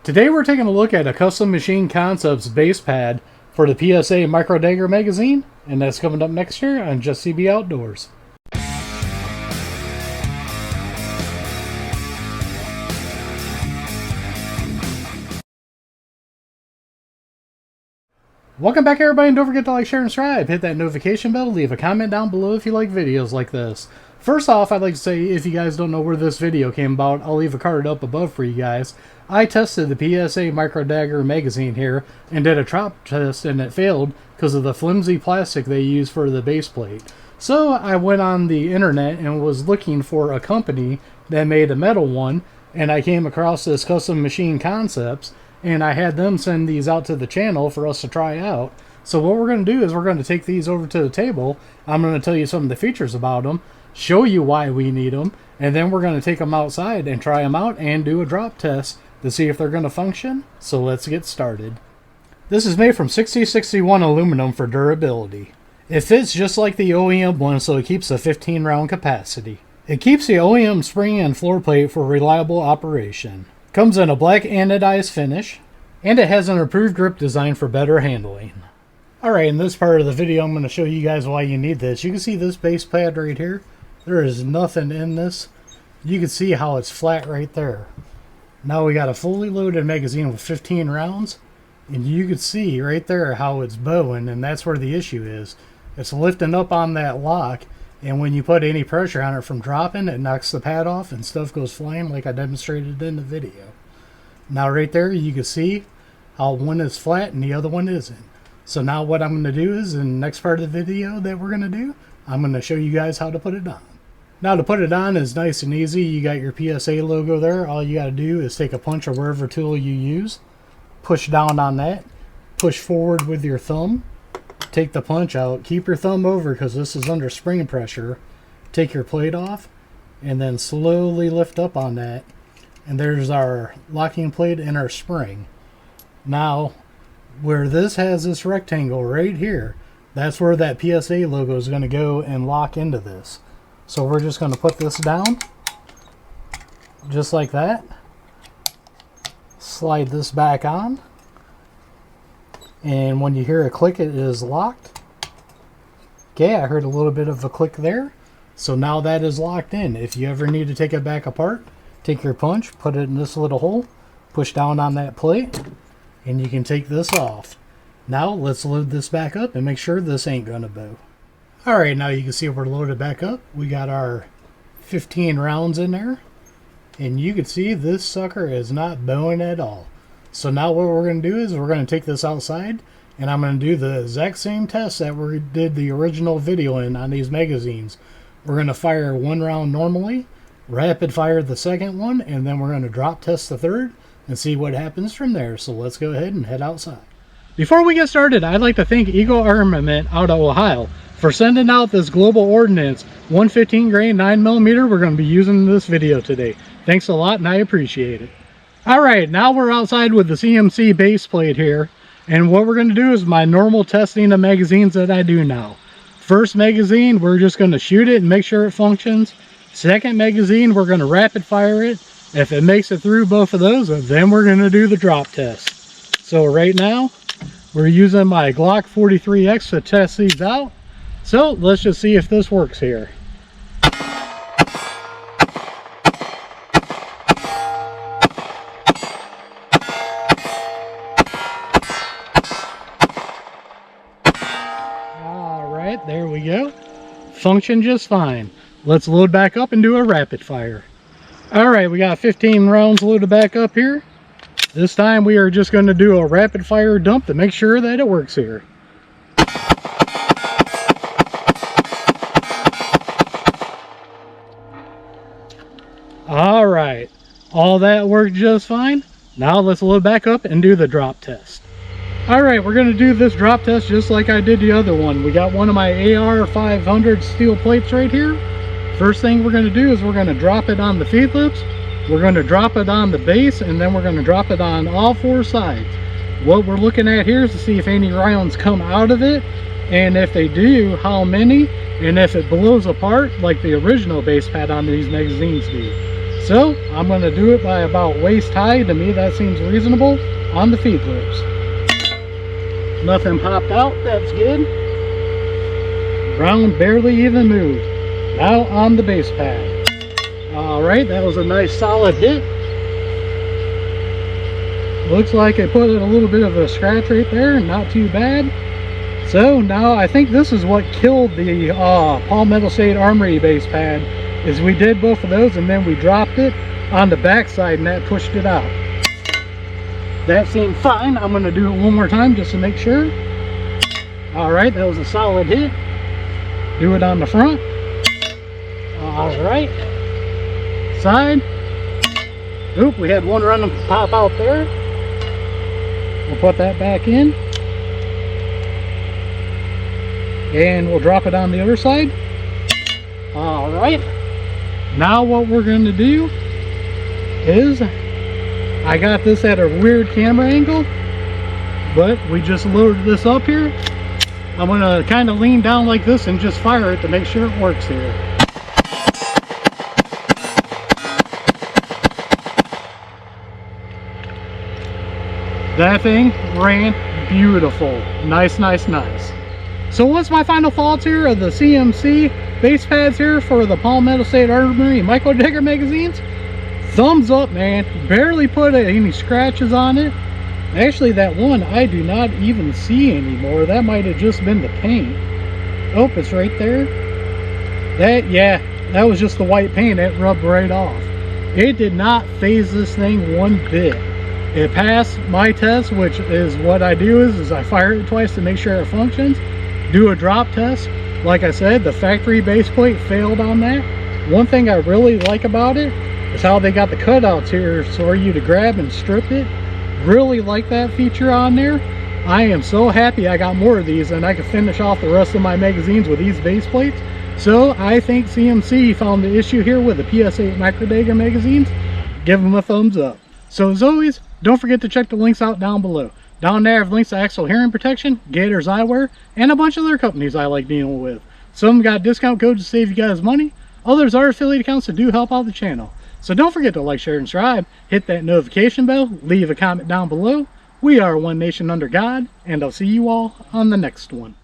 Today we're taking a look at a Custom Machine Concepts base pad for the PSA Micro Dagger magazine, and that's coming up next year on Just Outdoors. Welcome back everybody, and don't forget to like, share, and subscribe. Hit that notification bell, leave a comment down below if you like videos like this. First off, I'd like to say, if you guys don't know where this video came about, I'll leave a card up above for you guys. I tested the PSA Micro Dagger magazine here and did a drop test, and it failed because of the flimsy plastic they use for the base plate. So I went on the internet and was looking for a company that made a metal one, and I came across this Custom Machine Concepts, and I had them send these out to the channel for us to try out. So what we're going to do is we're going to take these over to the table. I'm going to tell you some of the features about them, show you why we need them, and then we're going to take them outside and try them out and do a drop test to see if they're going to function. So let's get started. This is made from 6061 aluminum for durability. It fits just like the OEM one, so it keeps a 15 round capacity. It keeps the OEM spring and floor plate for reliable operation. Comes in a black anodized finish, and it has an improved grip design for better handling. Alright, in this part of the video I'm going to show you guys why you need this. You can see this base pad right here. There is nothing in this. You can see how it's flat right there. Now we got a fully loaded magazine with 15 rounds, and you can see right there how it's bowing, and that's where the issue is. It's lifting up on that lock, and when you put any pressure on it from dropping, it knocks the pad off and stuff goes flying like I demonstrated in the video. Now right there you can see how one is flat and the other one isn't. So now what I'm going to do is, in the next part of the video that we're going to do, I'm going to show you guys how to put it on. Now to put it on is nice and easy. You got your PSA logo there. All you got to do is take a punch or whatever tool you use, push down on that, push forward with your thumb, take the punch out, keep your thumb over because this is under spring pressure, take your plate off, and then slowly lift up on that, and there's our locking plate and our spring. Now where this has this rectangle right here, that's where that PSA logo is going to go and lock into this. So we're just going to put this down just like that, slide this back on, and when you hear a click, it is locked. Okay, I heard a little bit of a click there. So now that is locked in. If you ever need to take it back apart, take your punch, put it in this little hole, push down on that plate, and you can take this off. Now let's load this back up and make sure this ain't gonna bow. Alright, now you can see we're loaded back up. We got our 15 rounds in there, and you can see this sucker is not bowing at all. So now what we're going to do is we're going to take this outside, and I'm going to do the exact same test that we did the original video in on these magazines. We're going to fire one round normally, rapid fire the second one, and then we're going to drop test the third and see what happens from there. So let's go ahead and head outside. Before we get started, I'd like to thank Eagle Armament out of Ohio for sending out this Global Ordnance 115 grain 9mm we're going to be using in this video today. Thanks a lot, and I appreciate it. Alright, now we're outside with the CMC base plate here, and what we're going to do is my normal testing of magazines that I do now. First magazine, we're just going to shoot it and make sure it functions. Second magazine, we're going to rapid fire it. If it makes it through both of those, then we're going to do the drop test. So right now, we're using my Glock 43X to test these out. So let's just see if this works here. Alright, there we go. Function just fine. Let's load back up and do a rapid fire. Alright, we got 15 rounds loaded back up here. This time we are just going to do a rapid fire dump to make sure that it works here. Alright, all that worked just fine. Now let's load back up and do the drop test. Alright, we're going to do this drop test just like I did the other one. We got one of my AR 500 steel plates right here. First thing we're going to do is we're going to drop it on the feed lips. We're going to drop it on the base, and then we're going to drop it on all four sides. What we're looking at here is to see if any rounds come out of it, and if they do, how many, and if it blows apart like the original base pad on these magazines do. So I'm going to do it by about waist high. To me that seems reasonable on the feed lips. Nothing popped out, that's good. Round barely even moved. Now on the base pad. Alright, that was a nice solid hit. Looks like it put a little bit of a scratch right there, not too bad. So now I think this is what killed the Palmetto State Armory base pad, is we did both of those and then we dropped it on the back side and that pushed it out. That seemed fine. I'm going to do it one more time just to make sure. Alright, that was a solid hit. Do it on the front. Alright. Side. Oop, we had one run pop out there. We'll put that back in. And we'll drop it on the other side. Alright. Now what we're going to do is, I got this at a weird camera angle, but we just loaded this up here. I'm going to kind of lean down like this and just fire it to make sure it works here. That thing ran beautiful. Nice, nice, nice. So what's my final thoughts here of the CMC base pads here for the Palmetto State Armory Micro Dagger magazines? Thumbs up, man. Barely put any scratches on it. Actually, that one I do not even see anymore. That might have just been the paint. Oh, it's right there. That was just the white paint. It rubbed right off. It did not phase this thing one bit. It passed my test, which is what I do is I fire it twice to make sure it functions. Do a drop test. Like I said, the factory base plate failed on that. One thing I really like about it is how they got the cutouts here for you to grab and strip it. Really like that feature on there. I am so happy I got more of these and I can finish off the rest of my magazines with these base plates. So I think CMC found the issue here with the PS8 Micro Dagger magazines. Give them a thumbs up. So as always, don't forget to check the links out down below. Down there I have links to Axel Hearing Protection, Gators Eyewear, and a bunch of other companies I like dealing with. Some got discount codes to save you guys money. Others are affiliate accounts that do help out the channel. So don't forget to like, share, and subscribe. Hit that notification bell. Leave a comment down below. We are one nation under God, and I'll see you all on the next one.